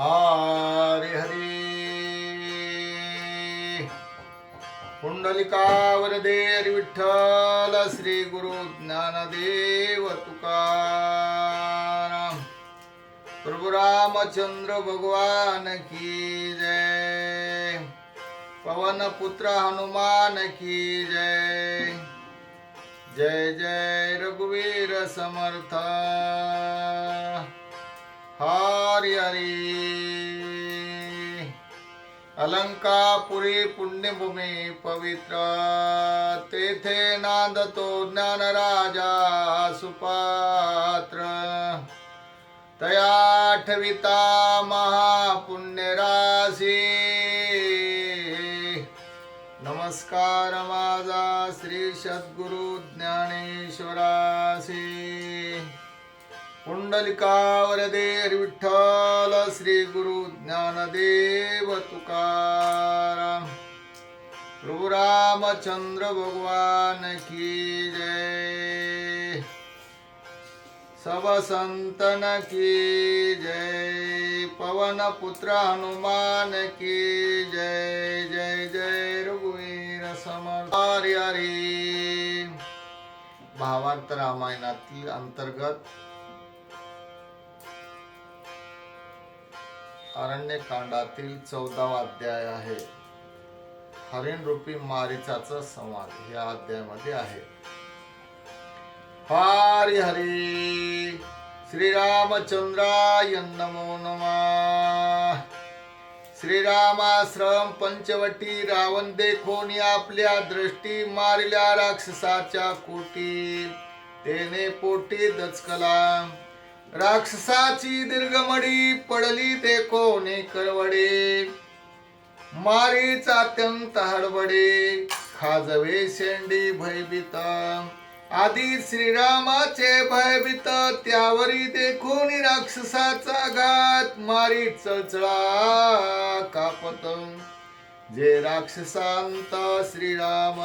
हरे हरे पुंडलिकावरदे हरी विठ्ठल श्री गुरु ज्ञानदेव तुकाराम प्रभु रामचंद्र भगवान की जय। पवन पुत्र हनुमान की जय। जय जय रघुवीर समर्थ। हरि हरि अलंकापुरी पुण्यभूमी पवित्र तेथे नांदतो ज्ञान राजा सुपात्र तया ठविता महापुण्य राशी। नमस्कार माझा श्री सद्गुरु ज्ञानेश्वरासी। पुंडलिकावरदे हरी विठ्ठल श्री गुरु ज्ञानदेव तुकाराम प्रभु रामचंद्र भगवान की जय। सब संतन की जय। पवन पुत्र हनुमान की जय। जय जय रघुवीर समर्थ। हरि हरि भावार्थ रामायणातील अंतर्गत अरण्यकांडातील 14वा अध्याय आहे। हरिण रूपी मारीचाचा संवाद या अध्यायामध्ये आहे। हरि हरि श्रीरामचंद्राय नमो नमः। श्रीरामाश्रम पंचवटी रावण देखोनी आपल्या दृष्टी मारिल्या राक्षसाच्या कोटी तेने पोटी दचकला। राक्षसाची दीर्घमडी पडली देखोने करवडे मारीच अत्यंत हडबडे खाजवे शेंडी भयभीत। आधी श्रीरामाचे भयभीत त्यावरी देखून राक्षसाचा घात मारी चळचळा कापत जे राक्षसांत श्रीराम।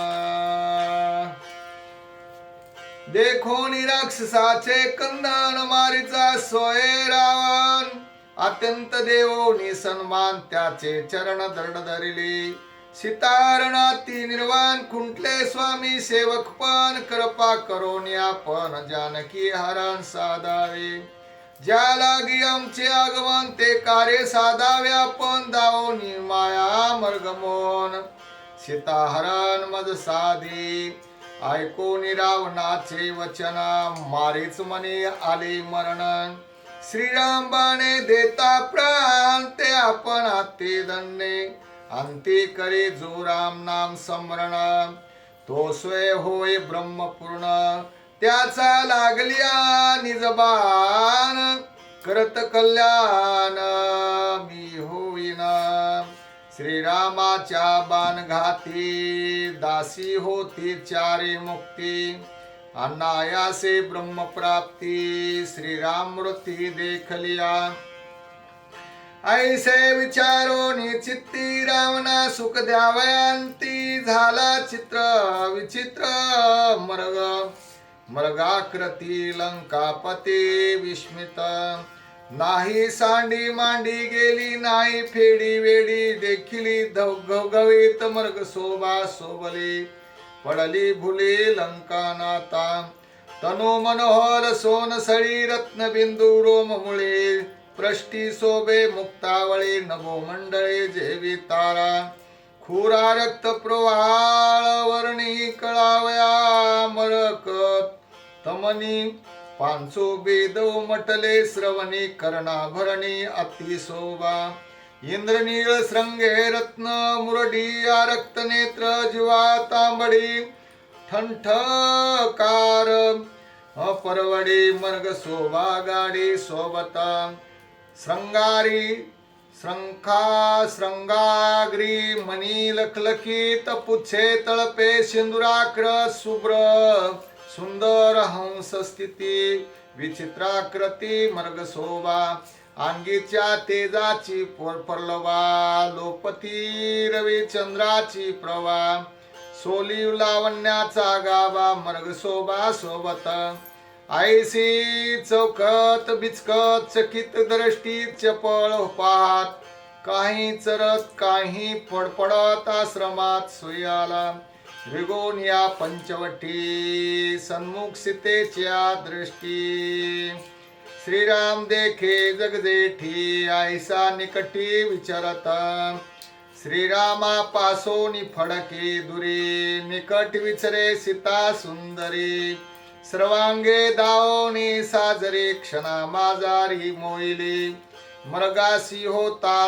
देखोनी राक्षसाचे कंदन मारीचा सोय रावण अत्यंत देवोनी सन्मान त्याचे चरण दरड धरिले। सीतारणाती निर्वाण खुंटले स्वामी सेवक पण कृपा करून आपण जानकी हरण साधावे। ज्या लागी आमचे आगमन ते कार्य साधावे आपण दावोनी माया मर्गमोन सीता हरण मज साधी। ऐकून रावणाचे वचन मारीच मने आले मरण। श्रीराम बाणे देता प्राण ते आपण आते धन्य अंती करे जो राम नाम स्मरण तो स्वय होय ब्रह्मपूर्ण त्याचा लागल्या निजबान करत कल्याण मी होईना। श्रीरामाच्या बाणघाती दासी होती चारी मुक्ती अनायासे ब्रह्मप्राप्ती श्रीराम मृती देखलिया। ऐसे विचारोनी चित्ती रावणा सुख द्यावयांती झाला चित्र विचित्र मृग मृगाकृती लंकापती विस्मित। नाही सांडी मांडी गेली नाही फेडी वेडी देखिली घवघवीत मृग शोभा शोभली पडली भुली लंकानाता। तनु मनोहर सोनसळी रत्नबिंदू रोम मुळे पृष्टी शोभे मुक्तावळे नभो मंडळे जेवी तारा। खुरा रक्त प्रवाळ वर्णी कळावया मरकत तमनी पांचो बेदव मटले श्रवणी कर्णाभरणी अतिशोभा। इंद्रनीळ श्रंगे रत्न मुरडी रक्त नेत्र जीवा तांबडी ठणठकार परवडी मर्ग शोभा गाडी सोबता। श्रंगारी श्रंगाग्री मणी लखलखित पुच्छे तळपे सिंदुराक्र शुभ्र सुंदर हंस स्थिती विचित्राकृती मर्ग शोभा। अंगीच्या तेजाची परलवा लोपती रविचंद्राची प्रभा सोली लावण्याचा गाभा मर्ग शोभा सोबत। आईसी चौकत बिचकत चकित दृष्टी चपळ पाहत, काही चरत काही फडफडत आश्रमात सुयाला विगोन या पंचवटी सन्मुख सीतेच्या दृष्टी. श्रीराम देखे जगजेठी ऐसा निकटी विचारत, श्रीरामा पासोनी फडके दुरी निकट विचरे सीता सुंदरी. सर्वांगे दावणी साजरे क्षणा माझारी मोईली, मृगासी होता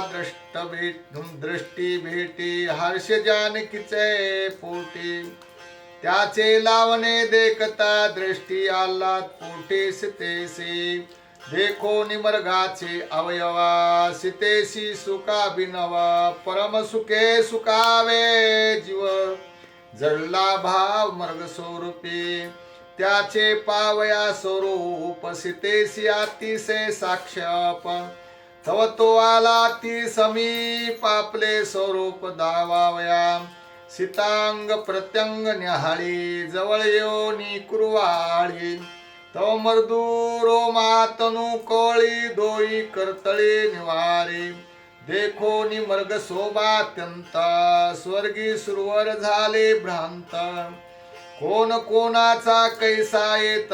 दृष्टी भेटी हर्ष जानकीचे पोटी. त्याचे लावणे देखता दृष्टी आल्हाद पोटे सीतेसी. देखो निमर्गाचे अवयवा सीतेसी सुखा बिनवा. परम सुखे सुखावे जीव जडला भाव मर्ग स्वरूपी. त्याचे पावया स्वरूप सीतेसी अतिशय साक्षाप. तव तो आला ती समीप आपले स्वरूप दावावया. सीतांग प्रत्यंग न्याहाळी जवळ येऊनी कुरवाळी. तव मर्दूरो मातनु कोळी दोई करतळे निवारी. देखो निमर्ग शोभात्यंत स्वर्गी सुरवर झाले भ्रांत. कोण कोणाचा कैसा येत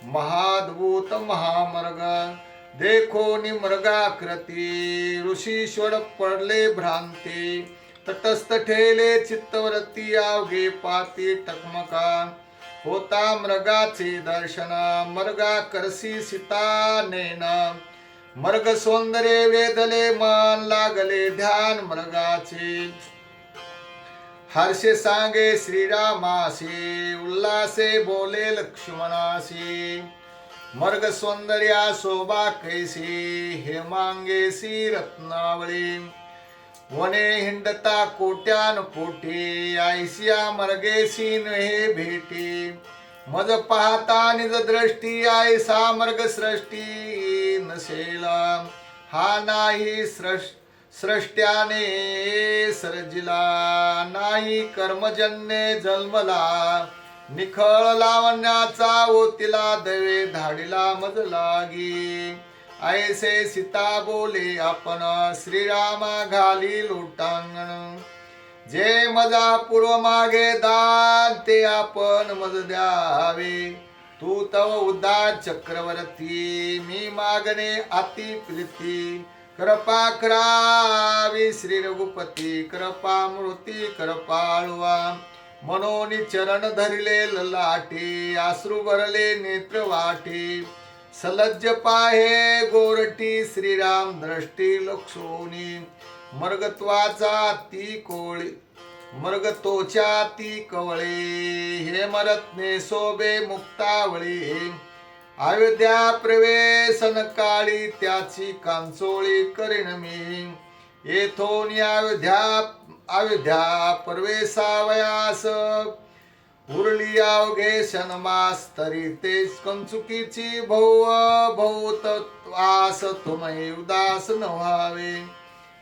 महाद्भूत महामर्ग. देखो निमर्गाकृती ऋषीश्वर पडले भ्रांती. तटस्थ ठेले चित्तवरती अवघे पाती टकमका. होता मृगाचे दर्शन मर्गा करसी सीता नैन. मर्ग सौंदर्य वेदले मन लागले ध्यान मृगाचे. हर्षे सांगे श्रीरामासी उल्लासे बोले लक्ष्मणासी. मर्ग सौंदर्या शोभा कैसी हेमांगेसी रत्नावळी. वने हिंडता कोट्यान कोटी ऐसिया मर्गेसी नहे भेटी. मज पाहता निज दृष्टी ऐसा मर्ग सृष्टी नसेला. हा नाही सृष्ट्याने सर्जिला नाही कर्मजन्य जन्मला. निखळ लावण्याचा ओतिला दवे धाडीला मज लागी. ऐसे सीता बोले आपण श्रीरामा घाली लोटांगण. जे मजा पूर्व मागे दान ते आपण मज द्यावे. तू तव उद्धार चक्रवर्ती मी मागणे अति प्रीती. कृपा करावी श्री रघुपती कृपा मूर्ती कृपाळवा. मनोनी चरण धरिले ललाटी अश्रू भरले नेत्र वाटी. सलज्ज पाहे गोरटी श्रीराम दृष्टी लक्षोनी. मर्गत्वाचा ती कोळी मर्गतोच्या ती कवळे. हे मरत्ने शोभे मुक्तावळी. अयोध्या प्रवेशन काळी त्याची कांचोळी करीन मी. येथोनी अयोध्या प्रवेशावयास उरली अवघे शनमास. तरी ते कंचुकीची भौत आस तुम्ही उदास न व्हावे.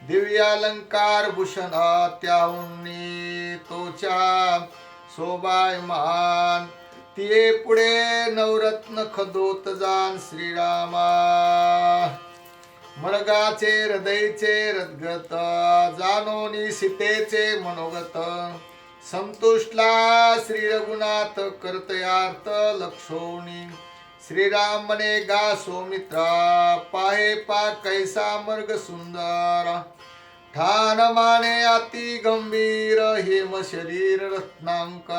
दिव्यालंकार भूषण त्याहुनी तोच्या शोभायमान. तिये पुढे नवरत्न खदोत जाण श्रीरामा. मर्गाचे हृदयचे रदगत जानोनी सीतेचे मनोगत. संतुष्टला श्री रघुनाथ कर्तयार्थ लक्षोनी. श्रीराम म्हणे गा सौमित्रा पाहे पा कैसा मर्ग सुंदर. ठाण माने अति गंभीर हेम शरीर रत्नांक.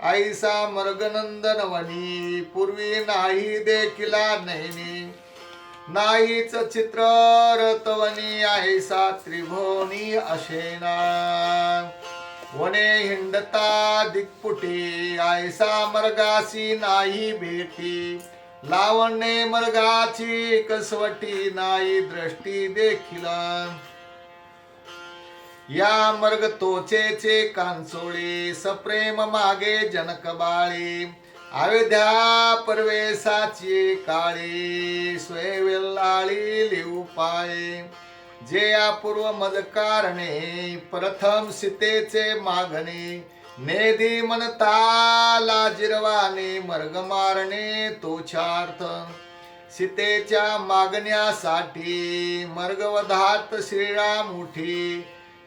ऐसा मर्ग नंदन वनी पूर्वी नाही देखिला नैनी. नाहीच चित्र रतवनी ऐसा त्रिभुवनी अशेना. वने हिंडता दिक्पुटी ऐसा मर्गासी नाही भेटी. लावणे मर्गाची कसवटी नाही दृष्टी देखील. या मर्ग तोचेचे कांचोळी सप्रेम मागे जनक बाळी. अयोध्या परवेशाची काळी स्वयंवेल्लाळी लिहू पाये. जे अपूर्व मज कारणे प्रथम सीतेचे मागणे. नेदी म्हणता लाजिरवाने मर्ग मारणे तोचार्थ सीतेच्या मागण्यासाठी मर्गवधात श्रीराम उठी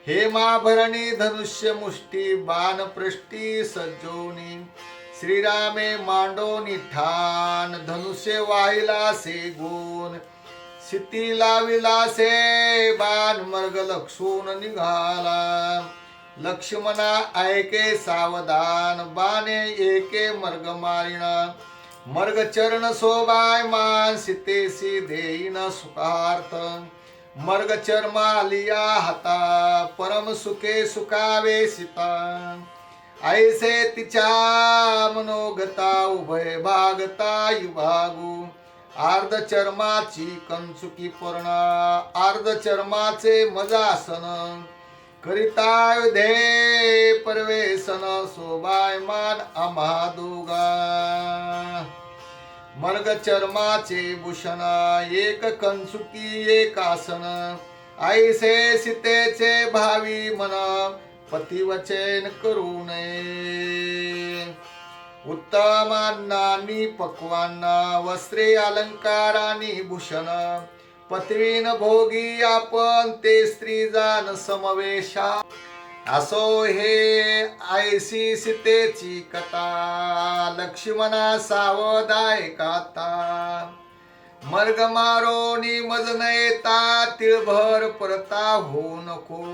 हेमाभरणी धनुष्य मुष्टी बाणपृष्टी सज्जोनी श्रीरामे मांडोनी ठाण धनुष्य वाहिलासे गुण सिती लाविलासे बाण मर्ग लक्षून निघाला लक्ष्मणा ऐके सावधान बाणे एके मर्ग मारिणा मर्ग चरण शोभाय मान सीतेसी देईन सुखार्थ मर्ग चर्मा लिया हाता परम सुखे सुखावे सीता ऐसे तिच्या मनोगता उभय भागता युभागू अर्ध चर्माची कंचुकी पूर्ण अर्ध चर्माचे मजासन करिता युधे परवेशन शोभायमान आम्हा दोघा मर्ग चर्माचे भूषण एक कंचुकी एक आसन ऐसे सीतेचे भावी मन पतिवचन करू नये उत्तमांनी पक्वांना वस्त्रे अलंकारानी भूषण पत्वीन भोगी आपण ते स्त्री जान समवेशा असो हे ऐसी सीतेची कथा लक्ष्मणा सावधाय काता मर्ग मारोनी मज नयता तिळभर परता हो नको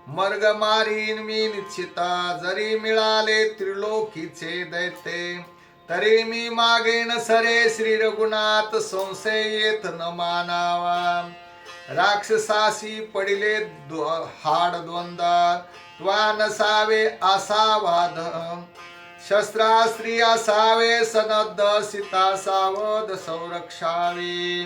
मर्ग मारीन मी निश्चिता जरी मिळाले त्रिलोकीचे दैते तरी मी मागेन सरे श्री रघुनाथ संशय येत न मानावा राक्षसासी पडिले हाड द्वंदा त्वा नसावे आसावाद शस्त्रास्त्री असावे सनद्ध सीता सावध संरक्षावी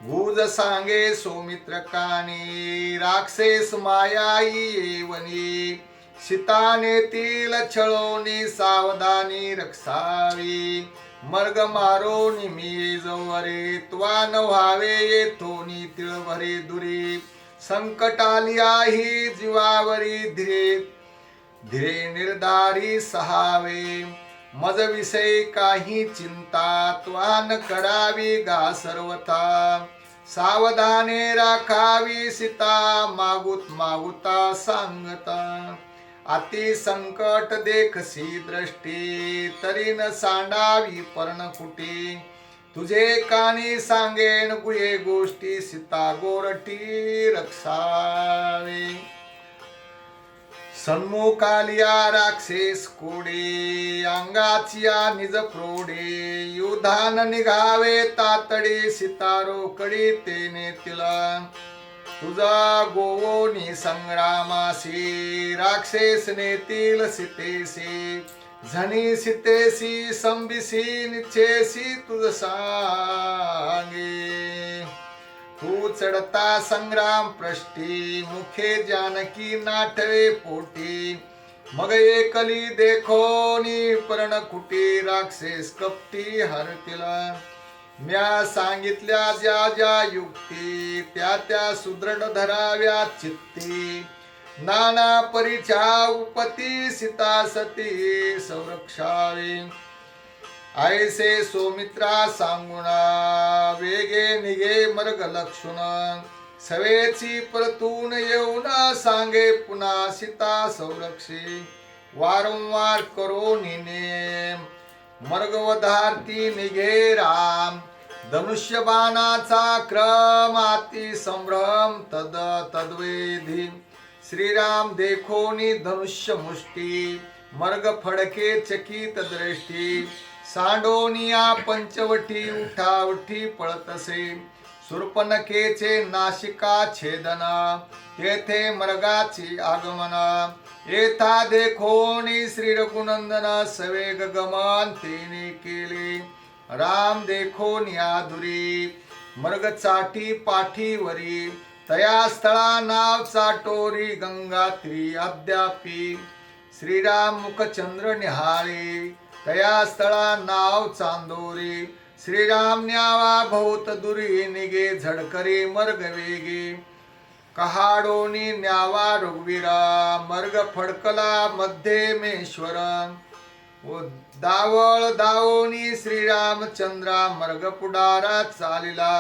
गुज सांगे सौमित्र कानी राक्षस मायाई येवनी सीता नेतील छळोनी सावधानी रक्षावी मर्ग मारो निमी जवरे त्वा न व्हावे येथोनी तिळभरे दुरी संकट आली आहे जीवावरी धीरे धीरे निर्धारी सहावे मज विषय काही चिंता त्वा न करावी गा सर्वथा सावधाने राखावी सीता मागुत मागुता सांगता अति संकट देखसी दृष्टी तरी न सांडावी पर्णकुटी तुझे कानी सांगेन गुहे गोष्टी सीता गोरटी रक्षावे सन्मुखालिया राक्षस कोडे अंगाचिया निज प्रोडे युधान निघावे तातडी सीता रोकडी तेने तिला तुझा गोवोनी संग्रामासी राक्षस नेतील सीतेसी झनी सीतेसी संबिसी निच्छेसी तुझ सांगे तू चढता संग्राम पृष्ठी मुखे जानकी नाठवे पोटी मग एकली देखोनी पर्णकुटी राक्षस कपटी हरतिला म्या सांगितल्या ज्या ज्या युक्ती त्या त्या सुदृढ धराव्या चित्ती नाना परिच्या उपती सीता सती संरक्षावे ऐसे सौमित्रा सांगुना वेगे निघे मर्ग लक्षुण सवेची परतून येऊन सांगे पुन्हा सीता संरक्षी वारंवार करो निनेम मर्गवधारती निघे राम धनुष्यबाणाचा क्रम अति संभ्रम तद्वेधी श्रीराम देखोनी धनुष्य मुष्टी मर्ग फडके चकित दृष्टी सांडोनिया पंचवटी उठावठी पळतसे सुर्पनखेचे नाशिका छेदना तेथे मर्गाची आगमना येथा देखोनी श्री रघुनंदन सवेग गमन तेने केले राम देखोनी आधुरी मर्ग चाटी पाठीवरी तया स्थळा नाव चाटोरी गंगात्री अद्यापी श्रीराम मुखचंद्र निहाळे तया स्थळा नाव चांदोरी श्रीराम न्यावा भोत दुरी निगे झडकरे मर्ग वेगे कहाडोनी न्यावा रघुवीरा मर्ग फडकला मध्यमेश्वर दावळ दावोनी श्रीरामचंद्रा मर्ग पुढारा चालिला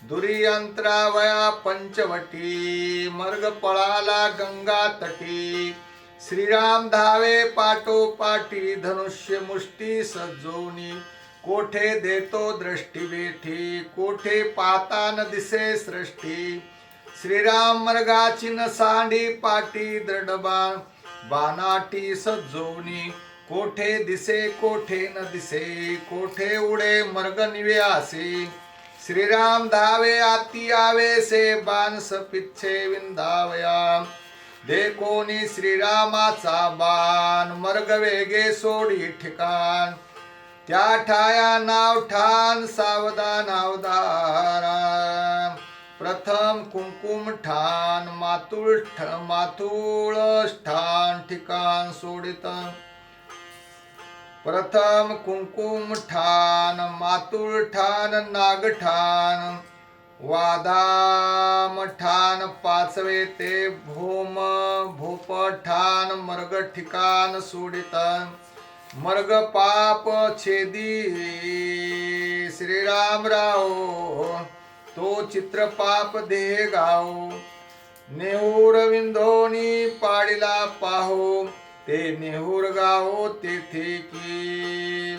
दुरियंतरावया पंचवटी मर्ग पळाला गंगा तटी श्रीराम धावे पाठोपाठी धनुष्य मुष्टी सज्जोनी कोठे देतो दृष्टी बेठी कोठे पाता न दिसे सृष्टी श्रीराम मर्गाची न सांडी पाटी दृढबाण बाणाटी सज्जोनी कोठे दिसे कोठे न दिसे कोठे उडे मर्ग निव्यासे श्रीराम धावे आती आवेसे बाण सपिच्छे विंदावया देखोनी श्रीरामाचा बाण मर्ग वेगे सोडी ठिकाण त्या ठाया नाव ठाण सावधान अवधारा प्रथम कुंकुम ठाण मातुळ ठाण ठिकाण सोडित प्रथम कुंकुम ठाण मातुळ ठाण नागठाण वादाम ठाण पाचवे ते भोम भोप ठाण मर्ग ठिकाण सोडित मर्ग पाप छेदी श्रीराम राव तो चित्र पाप देह गाव नेहूर विंधोनी पाडिला पाहो ते नेहूर गाव तेथे की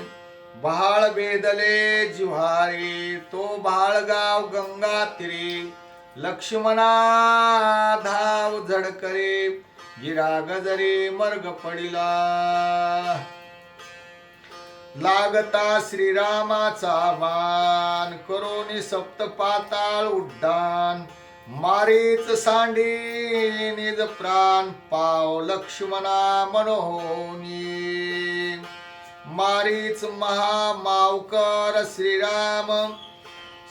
बहाळ बेदले जिव्हारी तो बहाळगाव गंगा तिरी लक्ष्मणा धाव झडकरे गिरा गजरे मर्ग पडिला लागता श्रीरामाचा बाण करोनी सप्त पाताळ उड्डाण मारीच सांडी निज प्राण पाव लक्ष्मणा मनोहोनी मारीच महामावकर श्रीराम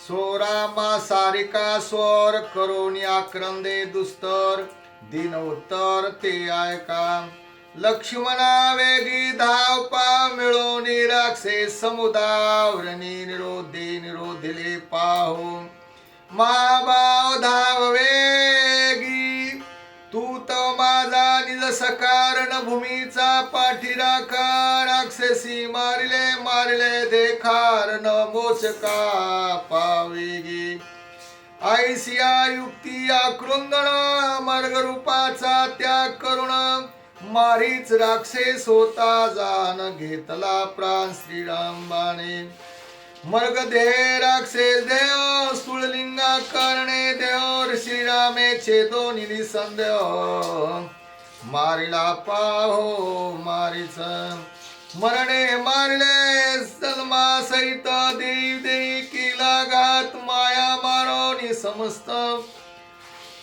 सोरामा सारिका स्वर करोनी आक्रंदे दुस्तर दिन उत्तर ते ऐका लक्ष्मणा वेगी धाव पा मिळोनी राक्षे समुदावरणी निरोधिले पाहू महाभाव धाव वेगी तू तो माझा निज सकारण भूमीचा पाठीराखा राक्षसी मारिले देखार न मोचका पावेगी ऐसिया युक्ती आकृंदन मार्ग रूपाचा त्याग करुण मारीच राक्षस होता जान घेतला प्राण श्रीरामाने मर्ग देह राक्षस देव स्थूललिंगा करणे देव श्रीरामे छेदो निली संदेह मारिला पाहो मारीच मरणे मारिले सलमा सहित देवी केला घात माया मारोनी समस्त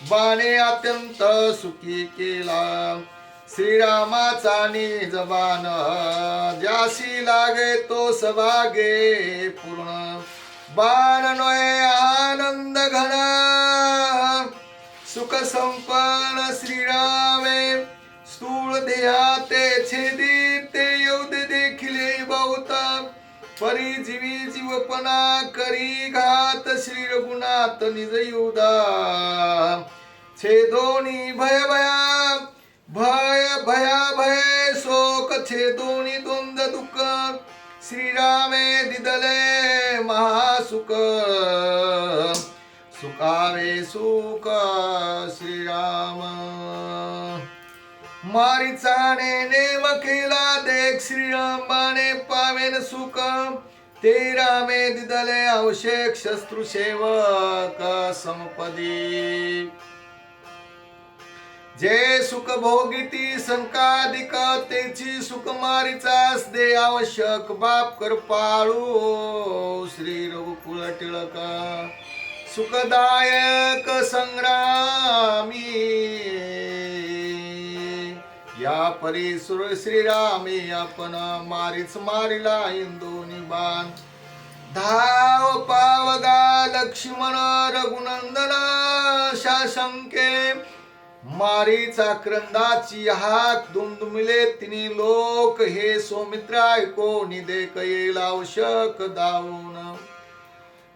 बाणे अत्यंत सुखी केला श्रीरामाचा निज बाण ज्यासी लागे तो सभागे पूर्ण बाण नोये आनंद घन सुख संपन्न श्रीरामे स्थूल देहाते छेदी ते योद्ध देखिले बहुत परिजीवी जीवपणा करी घात श्री रघुनाथ निज युधा छेदोनी भय भय शोक छेदोनी द्वंद दुःख श्रीरामे दिदले महासुख सुखावे सुख श्रीराम मारीचाने नेम केला देख श्रीरामाने पावेन सुख ते रामे दिदले अवशेक शस्त्रु सेवक संपदी जे सुख भोगिती संकादिक तेची सुख मारीचास दे आवश्यक बाप कृपाळू श्री रघुकुल टिळक सुखदायक संग्रामी या परीसुर श्रीरामे आपण मारीच मारिला इंदोनी बाण धाव पावगा लक्ष्मण रघुनंदन शाशंके मारीचा क्रंदाची हाक दुमदुमिले तिनी लोक हे सौमित्रा ऐको निदेक येईल आवश्यक दावून